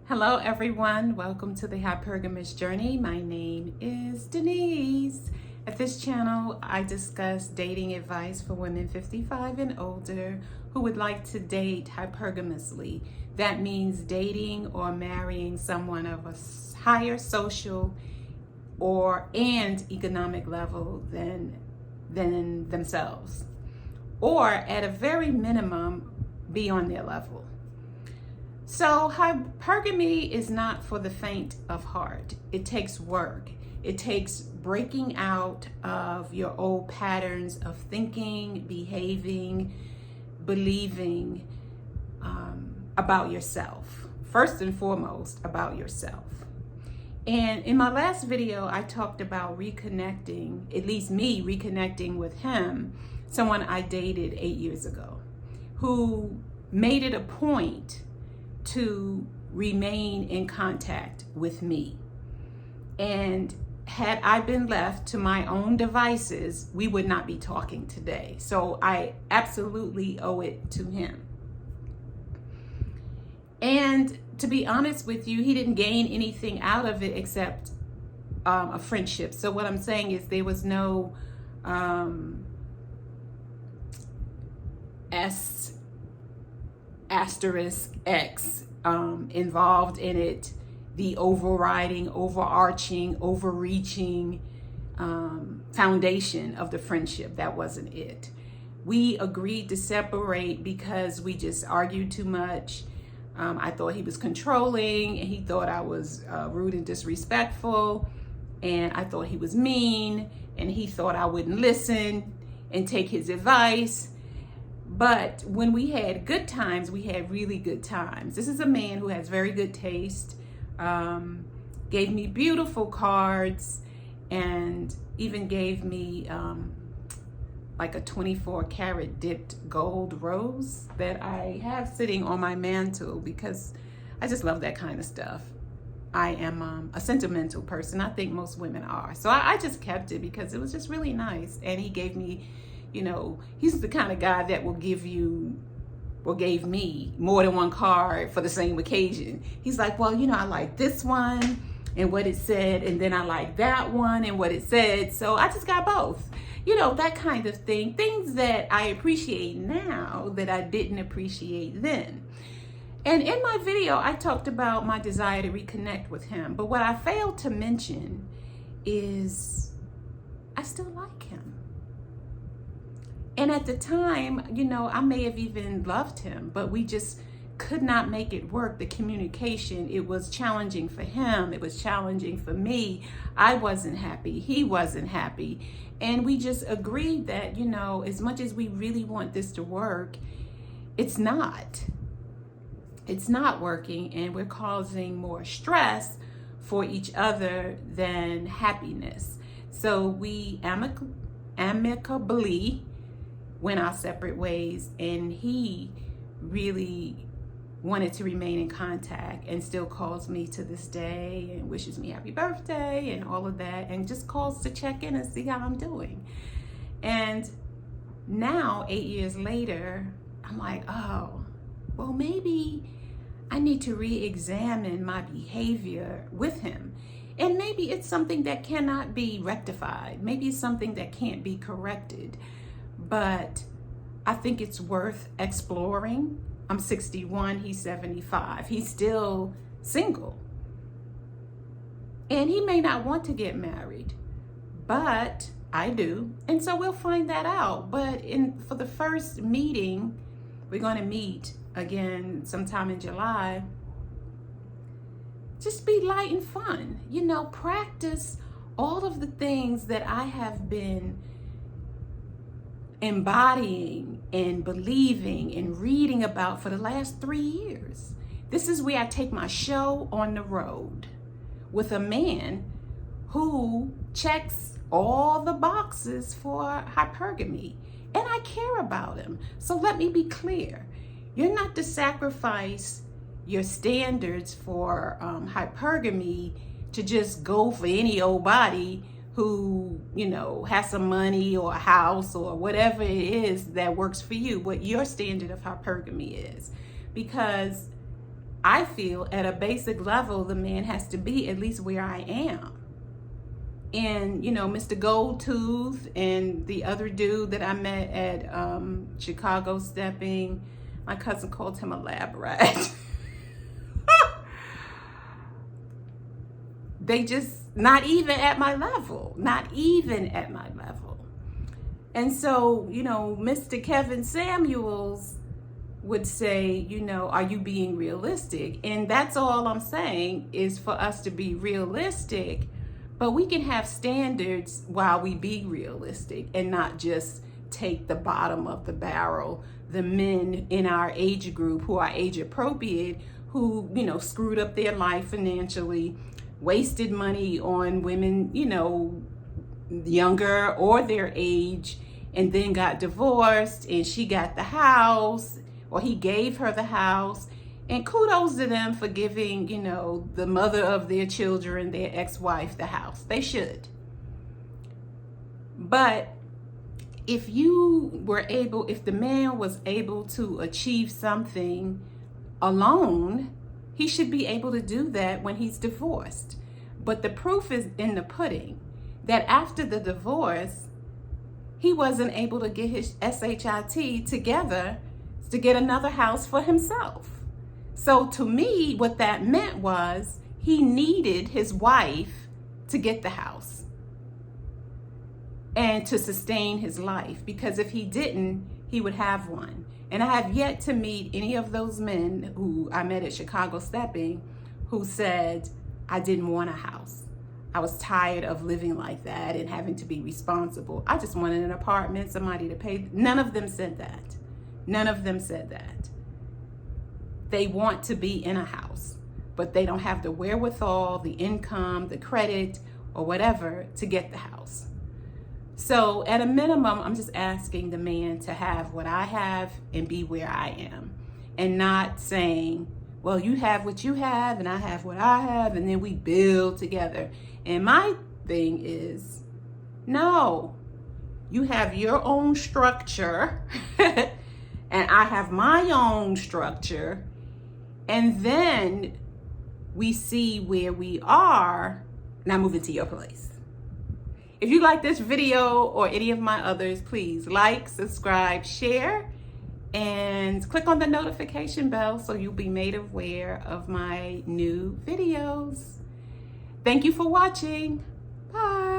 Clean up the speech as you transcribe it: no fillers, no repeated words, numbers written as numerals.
Hello everyone, welcome to the Hypergamous Journey. My name is Denise. At this channel, I discuss dating advice for women 55 and older who would like to date hypergamously. That means dating or marrying someone of a higher social and economic level than themselves, or at a very minimum, be on their level. So hypergamy is not for the faint of heart. It takes work. It takes breaking out of your old patterns of thinking, behaving, believing about yourself. First and foremost, about yourself. And in my last video, I talked about reconnecting, at least me reconnecting with him, someone I dated 8 years ago, who made it a point to remain in contact with me. And had I been left to my own devices, we would not be talking today. So I absolutely owe it to him. And to be honest with you, he didn't gain anything out of it except a friendship. So what I'm saying is there was no asterisk X involved in it, the overriding, overarching, overreaching foundation of the friendship. That wasn't it. We agreed to separate because we just argued too much. I thought he was controlling, and he thought I was rude and disrespectful, and I thought he was mean, and he thought I wouldn't listen and take his advice. But when we had good times, we had really good times. This is a man who has very good taste, gave me beautiful cards, and even gave me like a 24 karat dipped gold rose that I have sitting on my mantle because I just love that kind of stuff. I am a sentimental person. I think most women are. So I just kept it because it was just really nice. And he gave me, he's the kind of guy that will gave me more than one card for the same occasion. He's like, well, I like this one and what it said, and then I like that one and what it said. So I just got both. That kind of thing. Things that I appreciate now that I didn't appreciate then. And in my video, I talked about my desire to reconnect with him. But what I failed to mention is I still like him. And at the time, I may have even loved him, but we just could not make it work. The communication, it was challenging for him. It was challenging for me. I wasn't happy. He wasn't happy. And we just agreed that, as much as we really want this to work, it's not. It's not working, and we're causing more stress for each other than happiness. So we amicably went our separate ways, and he really wanted to remain in contact and still calls me to this day and wishes me happy birthday and all of that, and just calls to check in and see how I'm doing. And now 8 years later, I'm like, oh, well, maybe I need to re-examine my behavior with him. And maybe it's something that cannot be rectified. Maybe it's something that can't be corrected. But I think it's worth exploring. I'm 61, he's 75. He's still single. And he may not want to get married, but I do. And so we'll find that out. But for the first meeting, we're going to meet again sometime in July. Just be light and fun. Practice all of the things that I have been embodying and believing and reading about for the last 3 years. This is where I take my show on the road with a man who checks all the boxes for hypergamy, and I care about him. So let me be clear. You're not to sacrifice your standards for hypergamy to just go for any old body who, has some money or a house or whatever it is that works for you, what your standard of hypergamy is. Because I feel at a basic level, the man has to be at least where I am. And, you know, Mr. Goldtooth and the other dude that I met at Chicago Stepping, my cousin called him a lab rat. They just, not even at my level, not even at my level. And so, you know, Mr. Kevin Samuels would say, you know, are you being realistic? And that's all I'm saying is for us to be realistic, but we can have standards while we be realistic and not just take the bottom of the barrel, the men in our age group who are age appropriate, who, you know, screwed up their life financially, wasted money on women, you know, younger or their age, and then got divorced, and she got the house, or he gave her the house. And kudos to them for giving, you know, the mother of their children, their ex-wife, the house. They should. But if the man was able to achieve something alone, he should be able to do that when he's divorced. But the proof is in the pudding that after the divorce, he wasn't able to get his SHIT together to get another house for himself. So to me, what that meant was he needed his wife to get the house and to sustain his life, because if he didn't, he would have one. And I have yet to meet any of those men who I met at Chicago Stepping who said, I didn't want a house. I was tired of living like that and having to be responsible. I just wanted an apartment, somebody to pay. None of them said that. None of them said that. They want to be in a house, but they don't have the wherewithal, the income, the credit, or whatever to get the house. So at a minimum, I'm just asking the man to have what I have and be where I am, and not saying, well, you have what you have and I have what I have, and then we build together. And my thing is, no, you have your own structure and I have my own structure, and then we see where we are. Now move into your place. If you like this video or any of my others, please like, subscribe, share, and click on the notification bell so you'll be made aware of my new videos. Thank you for watching. Bye.